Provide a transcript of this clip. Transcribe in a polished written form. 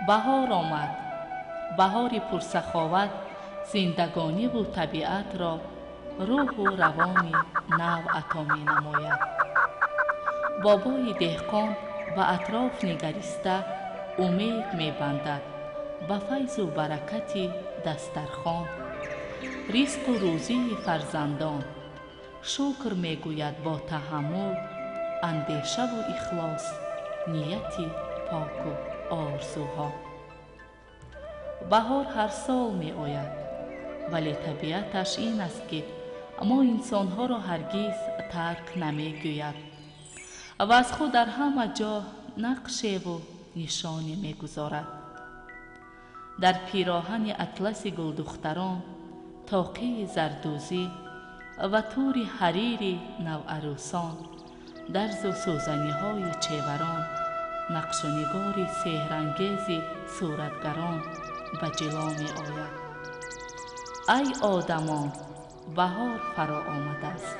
بهار آمد. بهاری پرسخاوت زندگانی و طبیعت را روح و روانی نو عطا می نماید. بابای دهقان به اطراف نگریسته امید می بندد به فیض و برکت دسترخوان، رزق و روزی فرزندان. شکر می گوید با تحمل، اندیشه و اخلاص، نیتی پاک و آرزوها. بهار هر سال می آید، ولی طبیعتش این است که ما انسانها را هرگز ترک نمی گوید و از خود در همه جا نقشه و نشانی می گذارد. در پیراهن اطلس گلدختران، طاقه زردوزی و تور حریر نوعروسان، درز و سوزنی های چیوران، نقش و نگار سحرانگیز صورتگران به جلوه می آید. ای آدمان، بهار فرا آمده است.